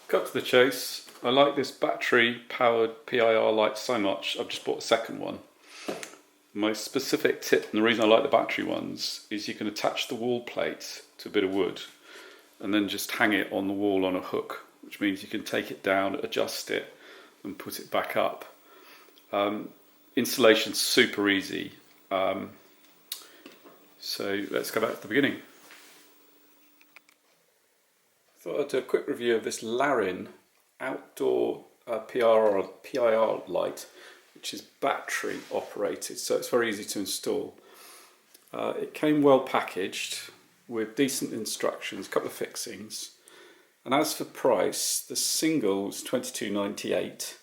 Cut to the chase. I like this battery powered PIR light so much, I've just bought a second one. My specific tip, and the reason I like the battery ones, is you can attach the wall plate to a bit of wood and then just hang it on the wall on a hook, which means you can take it down, adjust it and put it back up. Installation's super easy. So let's go back to the beginning. I thought I'd do a quick review of this Larin outdoor PIR light, which is battery operated, so it's very easy to install. It came well packaged with decent instructions, a couple of fixings, and as for price, the single was $22.98.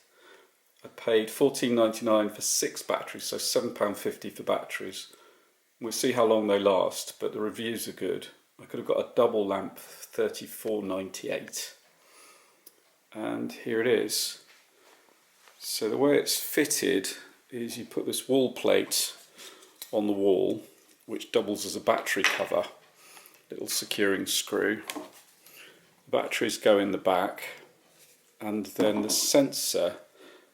I paid $14.99 for 6 batteries, so £7.50 for batteries. We'll see how long they last, but the reviews are good. I could have got a double lamp for $34.98. And here it is. So the way it's fitted is you put this wall plate on the wall, which doubles as a battery cover, little securing screw. The batteries go in the back, and then the sensor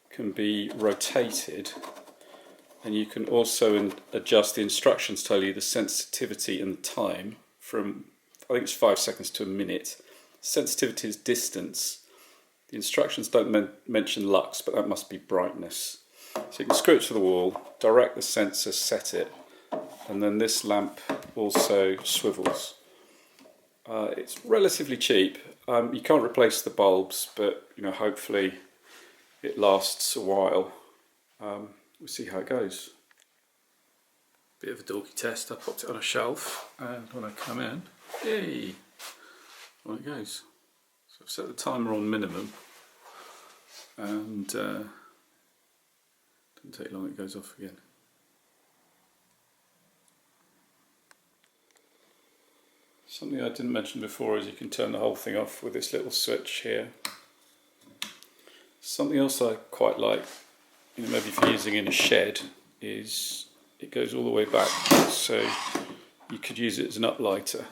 can be rotated, and you can also adjust the instructions, tell you the sensitivity and the time from, I think it's 5 seconds to a minute. Sensitivity is distance. The instructions don't mention lux, but that must be brightness. So you can screw it to the wall, direct the sensor, set it, and then this lamp also swivels. It's relatively cheap. You can't replace the bulbs, but hopefully it lasts a while. We'll see how it goes. Bit of a dorky test. I popped it on a shelf, and when I come in, hey, on it goes. So I've set the timer on minimum, and doesn't take long, it goes off again. Something I didn't mention before is you can turn the whole thing off with this little switch here. Something else I quite like, maybe if you're using in a shed, is it goes all the way back, so you could use it as an uplighter.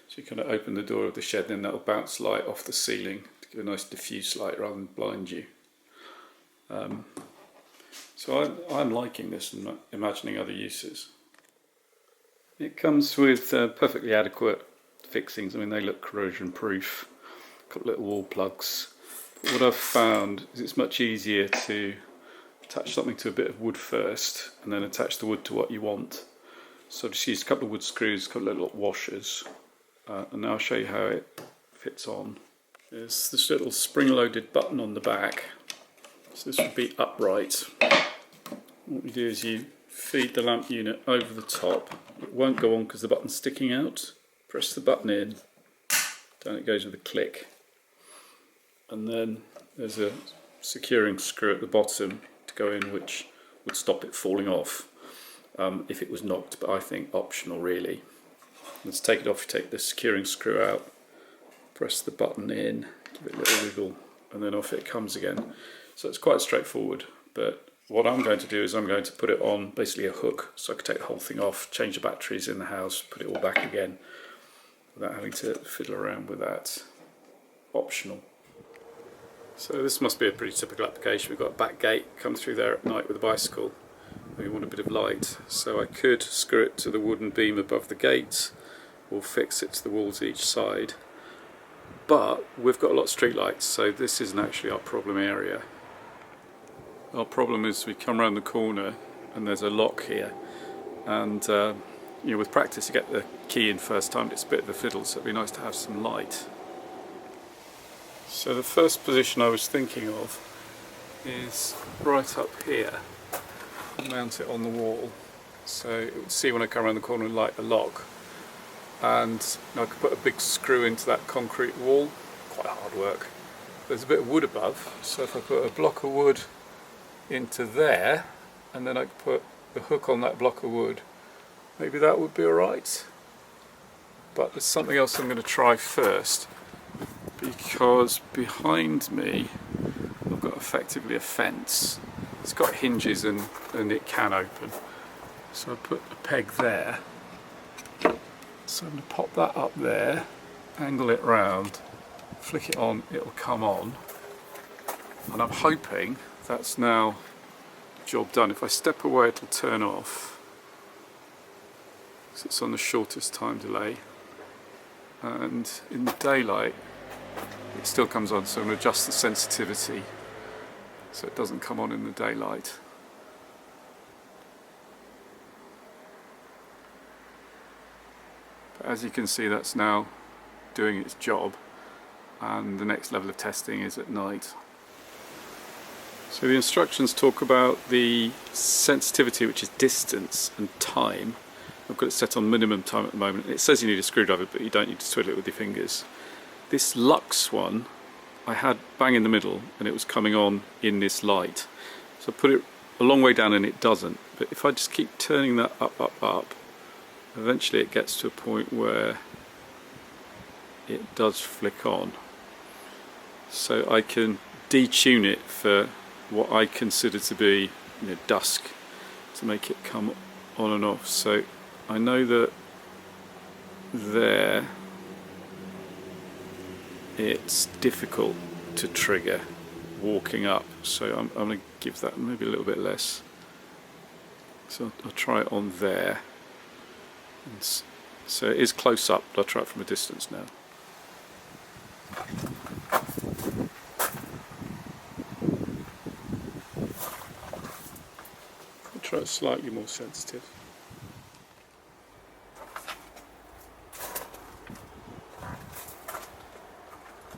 So you kind of open the door of the shed, then that'll bounce light off the ceiling to give a nice diffuse light rather than blind you. So I'm liking this and imagining other uses. It comes with perfectly adequate fixings. They look corrosion proof. A couple of little wall plugs. But what I've found is it's much easier to attach something to a bit of wood first and then attach the wood to what you want. So I've just used a couple of wood screws, a couple of little washers, and now I'll show you how it fits on. There's this little spring-loaded button on the back, so this would be upright. What you do is you feed the lamp unit over the top. It won't go on because the button's sticking out. Press the button in, down it goes with a click, and then there's a securing screw at the bottom to go in, which would stop it falling off if it was knocked, but I think optional really. Let's take it off. You take the securing screw out, press the button in, give it a little wiggle, and then off it comes again. So it's quite straightforward, but what I'm going to do is I'm going to put it on basically a hook, so I can take the whole thing off, change the batteries in the house, put it all back again without having to fiddle around with that. Optional. So this must be a pretty typical application. We've got a back gate, come through there at night with a bicycle. We want a bit of light, so I could screw it to the wooden beam above the gate or fix it to the walls each side. But we've got a lot of street lights, so this isn't actually our problem area. Our problem is we come around the corner and there's a lock here, and with practice you get the key in first time. It's a bit of a fiddle, so it'd be nice to have some light. So the first position I was thinking of is right up here. Mount it on the wall so it would see when I come around the corner and light the lock, and I could put a big screw into that concrete wall. Quite hard work. There's a bit of wood above, so if I put a block of wood into there and then I could put the hook on that block of wood, maybe that would be alright. But there's something else I'm going to try first, because behind me I've got effectively a fence. It's got hinges and it can open. So I put a peg there. So I'm going to pop that up there, angle it round, flick it on, it'll come on, and I'm hoping that's now job done. If I step away, it'll turn off, because it's on the shortest time delay, and in the daylight it still comes on, so I'm going to adjust the sensitivity so it doesn't come on in the daylight. But as you can see, that's now doing its job, and the next level of testing is at night. So the instructions talk about the sensitivity, which is distance, and time. I've got it set on minimum time at the moment. It says you need a screwdriver, but you don't need to twiddle it with your fingers. This Lux one I had bang in the middle, and it was coming on in this light. So I put it a long way down and it doesn't. But if I just keep turning that up, eventually it gets to a point where it does flick on. So I can detune it for what I consider to be, dusk, to make it come on and off. So I know that there it's difficult to trigger walking up, so I'm going to give that maybe a little bit less. So I'll try it on there. And so it is close up, but I'll try it from a distance now. I'll try it slightly more sensitive.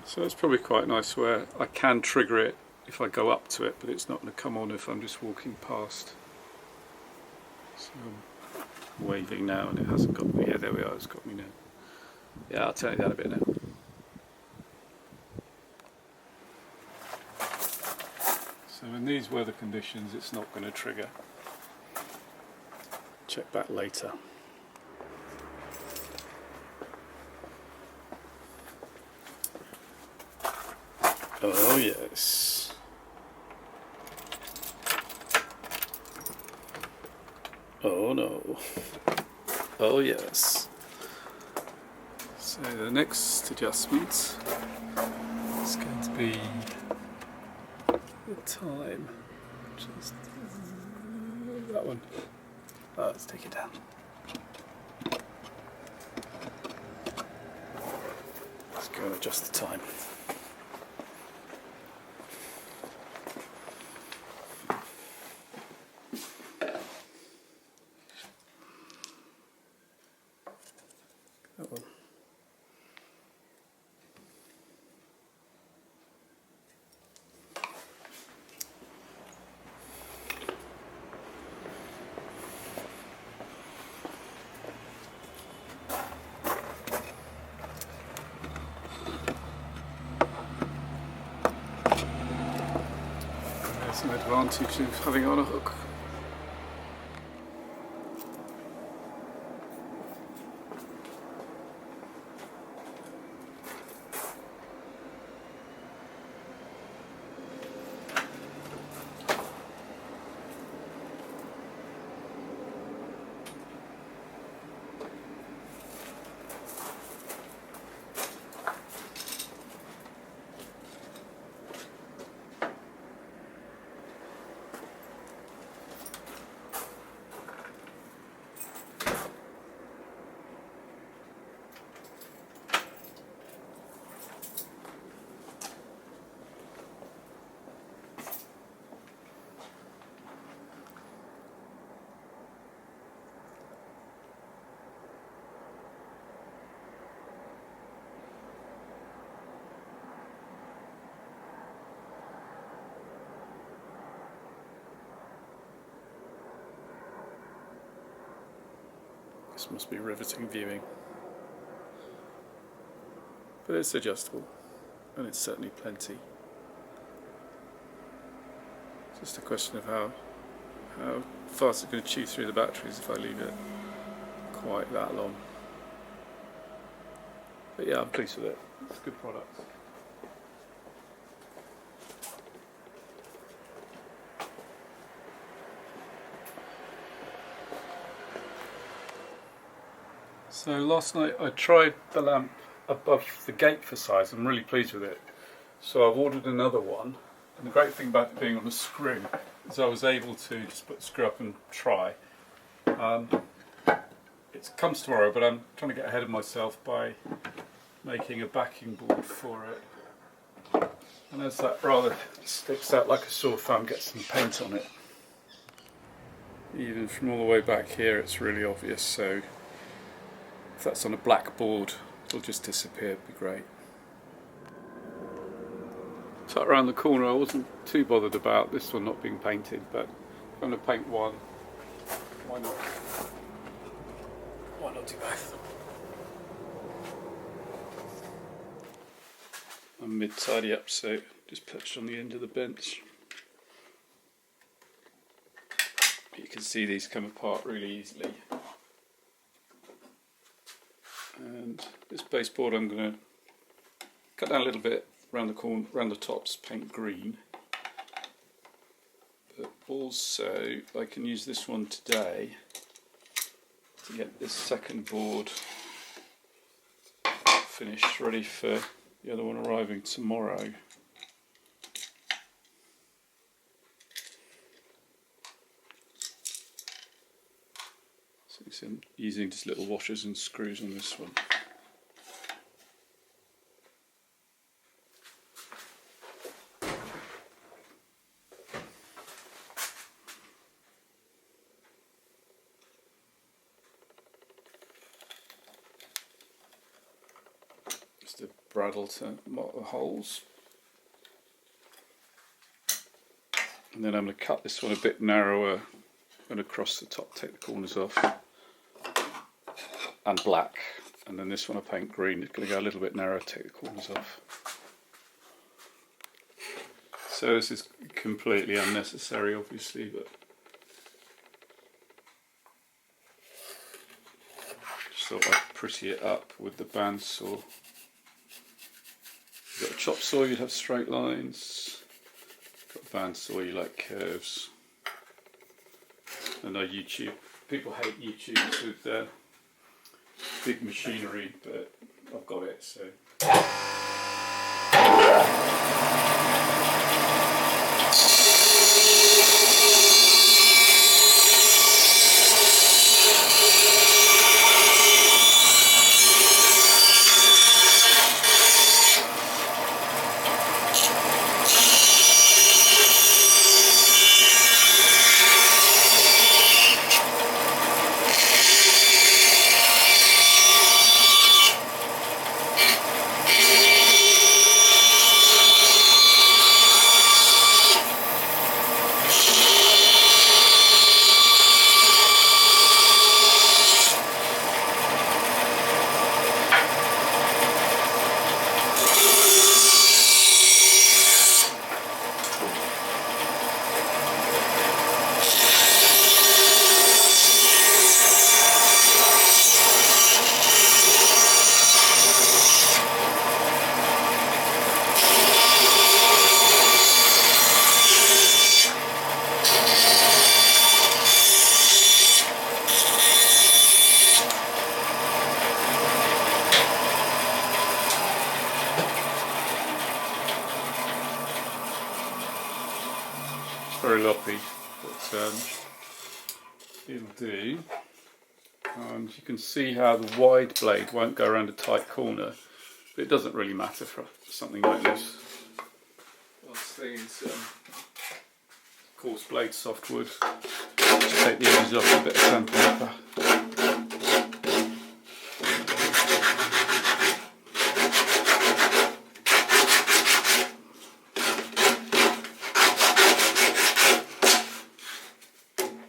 So it's probably quite nice where I can trigger it if I go up to it, but it's not going to come on if I'm just walking past. So I'm waving now and it hasn't got me. Yeah, there we are, it's got me now. Yeah, I'll turn it down a bit now. So in these weather conditions it's not going to trigger. Check back later. Oh yes. Oh no. Oh yes. So the next adjustment is going to be the time. Just that one. Oh, let's take it down. Let's go and adjust the time. That one. There's an advantage of having it on a hook. This must be riveting viewing. But it's adjustable, and it's certainly plenty. It's just a question of how fast it's going to chew through the batteries if I leave it quite that long. But yeah, I'm pleased with it. It's a good product. So last night I tried the lamp above the gate for size. I'm really pleased with it. So I've ordered another one, and the great thing about it being on a screw is I was able to just put the screw up and try. It comes tomorrow, but I'm trying to get ahead of myself by making a backing board for it. And as that rather sticks out like a sore thumb, get some paint on it. Even from all the way back here it's really obvious, so if that's on a black board it'll just disappear, it'd be great. Tucked around the corner, I wasn't too bothered about this one not being painted, but if I'm going to paint one, why not? Why not do both? I'm mid-tidy up, so just perched on the end of the bench. You can see these come apart really easily. And this baseboard I'm going to cut down a little bit around the corner, around the tops, paint green. But also I can use this one today to get this second board finished, ready for the other one arriving tomorrow. So you see I'm using just little washers and screws on this one. Just a bradawl to mark the holes. And then I'm going to cut this one a bit narrower and across the top, take the corners off. And black. And then this one I paint green, it's going to go a little bit narrower, take the corners off. So this is completely unnecessary obviously, but just thought I'd pretty it up with the bandsaw. If you've got a chop saw, you'd have straight lines. Got a bandsaw, you like curves. I know YouTube, people hate YouTubers with big machinery, but I've got it, so. Very loppy, but it'll do. And you can see how the wide blade won't go around a tight corner, but it doesn't really matter for something like this. Last thing is coarse blade softwood. Just take the edges off with a bit of sandpaper.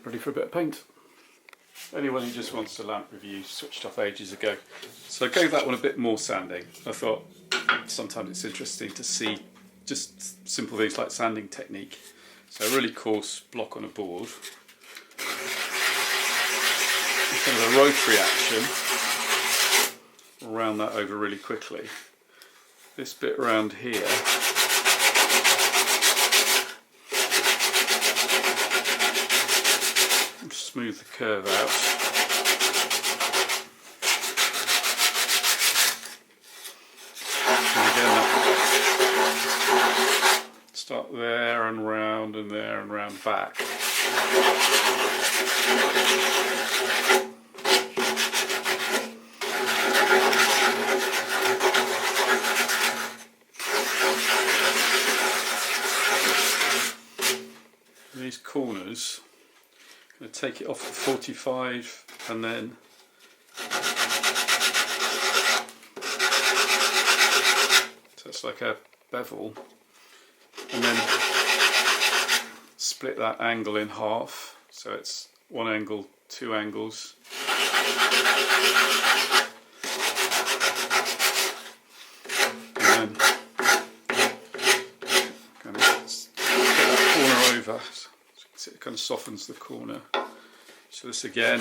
Ready for a bit of paint. Anyone who just wants a lamp review switched off ages ago. So I gave that one a bit more sanding. I thought sometimes it's interesting to see just simple things like sanding technique. So a really coarse block on a board. Kind of a rotary action. Round that over really quickly. This bit around here. Smooth the curve out. start there and round and there and round back. These corners, I'm going to take it off at 45 and then so it's like a bevel, and then split that angle in half, so it's one angle, two angles. And then kind of get that corner over, so it kind of softens the corner. So this again,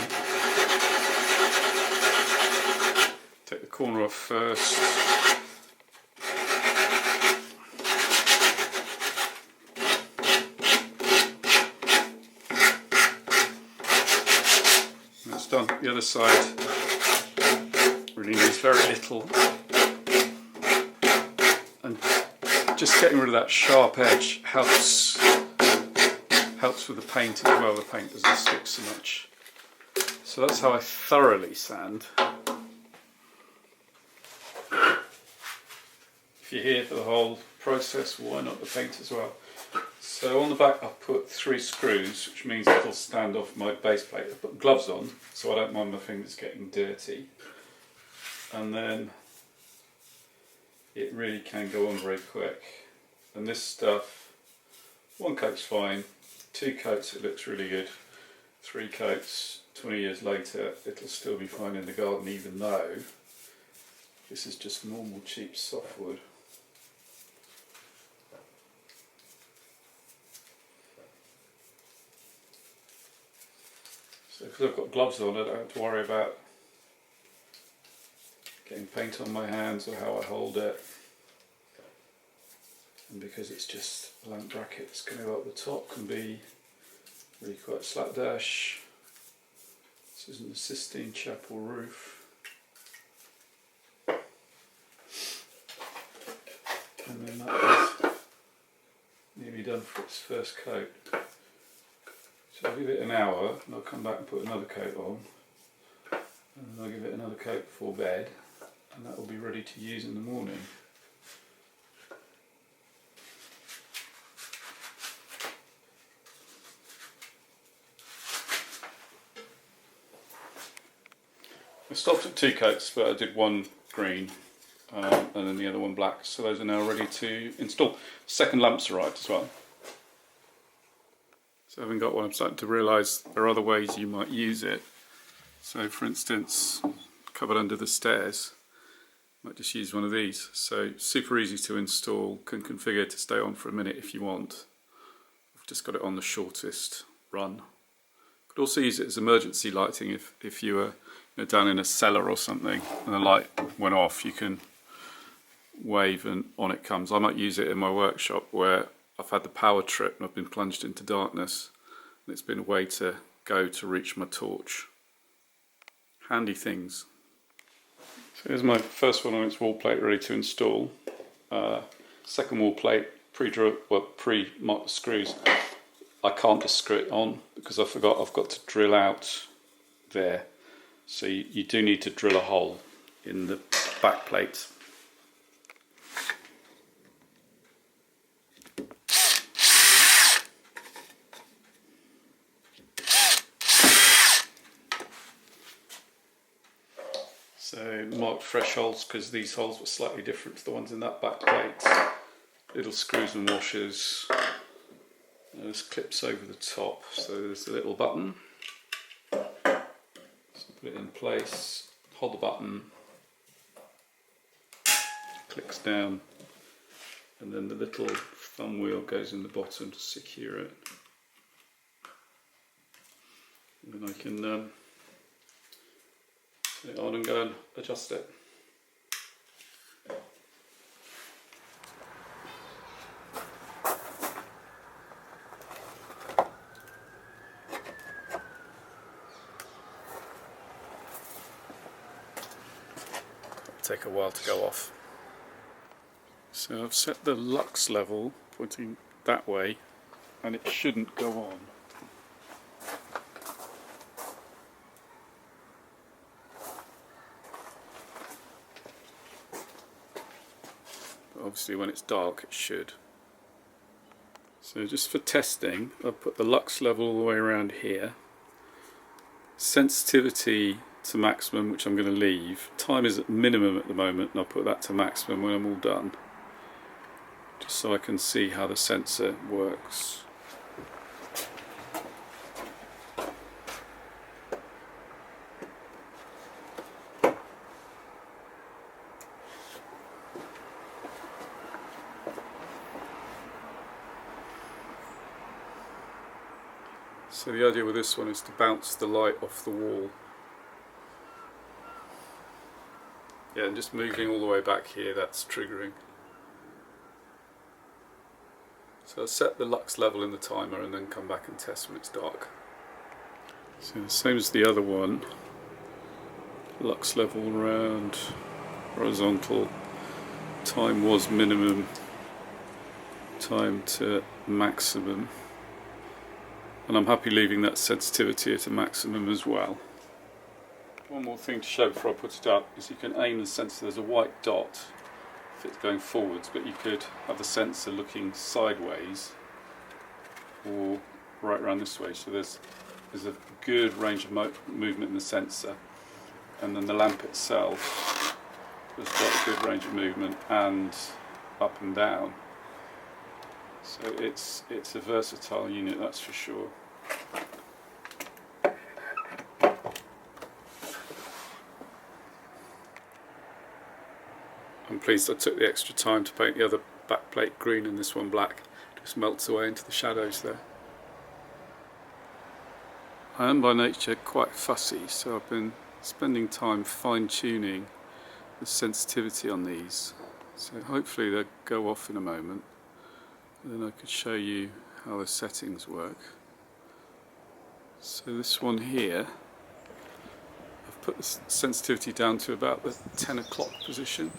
take the corner off first. Done. The other side really needs very little, and just getting rid of that sharp edge helps with the paint as well. The paint doesn't stick so much. So that's how I thoroughly sand. If you're here for the whole process, why not the paint as well? So on the back I've put 3 screws, which means it'll stand off my base plate. I've put gloves on, so I don't mind my fingers getting dirty. And then it really can go on very quick. And this stuff, 1 coat's fine, 2 coats it looks really good, 3 coats, 20 years later it'll still be fine in the garden, even though this is just normal cheap softwood. So because I've got gloves on, I don't have to worry about getting paint on my hands or how I hold it. And because it's just a lamp bracket that's going to go up the top, can be really quite slapdash. This isn't a Sistine Chapel roof. And then that is nearly done for its first coat. So I'll give it an hour and I'll come back and put another coat on, and then I'll give it another coat before bed, and that will be ready to use in the morning. I stopped at 2 coats, but I did 1 green and then the other 1 black, so those are now ready to install. Second lamp's arrived as well. So having got one, I'm starting to realise there are other ways you might use it. So for instance, covered under the stairs, I might just use one of these. So super easy to install, can configure to stay on for a minute if you want. I've just got it on the shortest run. Could also use it as emergency lighting if you were down in a cellar or something and the light went off, you can wave and on it comes. I might use it in my workshop where I've had the power trip and I've been plunged into darkness, and it's been a way to go to reach my torch. Handy things. So here's my first one on its wall plate ready to install. Second wall plate, pre-marked screws. I can't just screw it on because I forgot I've got to drill out there. So you do need to drill a hole in the back plate. So marked fresh holes because these holes were slightly different to the ones in that back plate. Little screws and washers. And this clips over the top, so there's a little button. So put it in place, hold the button, clicks down, and then the little thumb wheel goes in the bottom to secure it. And then I can turn it on and go and adjust it. It'll take a while to go off. So I've set the lux level pointing that way and it shouldn't go on. But obviously when it's dark it should. So just for testing, I've put the lux level all the way around here. Sensitivity to maximum, which I'm going to leave. Time is at minimum at the moment, and I'll put that to maximum when I'm all done, just so I can see how the sensor works. So the idea with this one is to bounce the light off the wall. Yeah, and just moving all the way back here, that's triggering. So I'll set the lux level in the timer and then come back and test when it's dark. So the same as the other one, lux level around horizontal, time was minimum, time to maximum. And I'm happy leaving that sensitivity at a maximum as well. One more thing to show before I put it up is you can aim the sensor. There's a white dot if it's going forwards, but you could have the sensor looking sideways or right around this way. So there's a good range of movement in the sensor, and then the lamp itself has got a good range of movement and up and down. So it's a versatile unit, that's for sure. I'm pleased I took the extra time to paint the other back plate green and this one black. It just melts away into the shadows there. I am by nature quite fussy, so I've been spending time fine-tuning the sensitivity on these. So hopefully they'll go off in a moment. Then I could show you how the settings work. So this one here, I've put the sensitivity down to about the 10 o'clock position,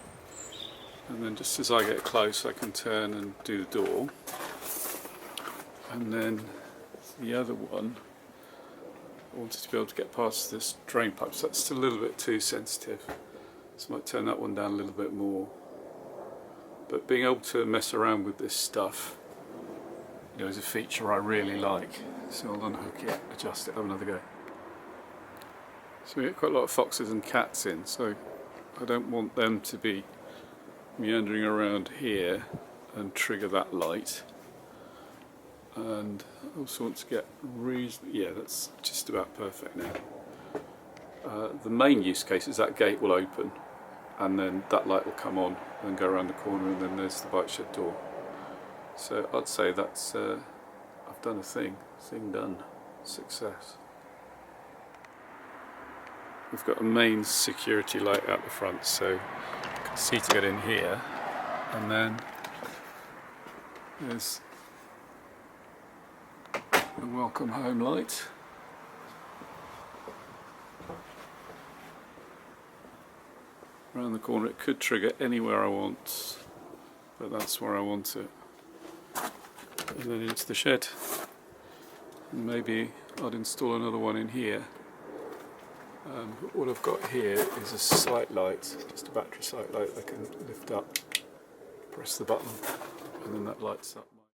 and then just as I get close I can turn and do the door. And then the other one, I wanted to be able to get past this drain pipe, so that's still a little bit too sensitive, so I might turn that one down a little bit more. But being able to mess around with this stuff, you know, is a feature I really like. So I'll unhook it, adjust it, have another go. So we get quite a lot of foxes and cats in, so I don't want them to be meandering around here and trigger that light. And I also want to get yeah, that's just about perfect now. The main use case is that gate will open, and then that light will come on and go around the corner, and then there's the bike shed door. So I'd say that's I've done a thing done, success. We've got a main security light out the front, so you can see to get in here, and then there's the welcome home light. Around the corner. It could trigger anywhere I want, but that's where I want it. And then into the shed. And maybe I'd install another one in here. But what I've got here is a sight light, just a battery sight light I can lift up, press the button, and then that lights up.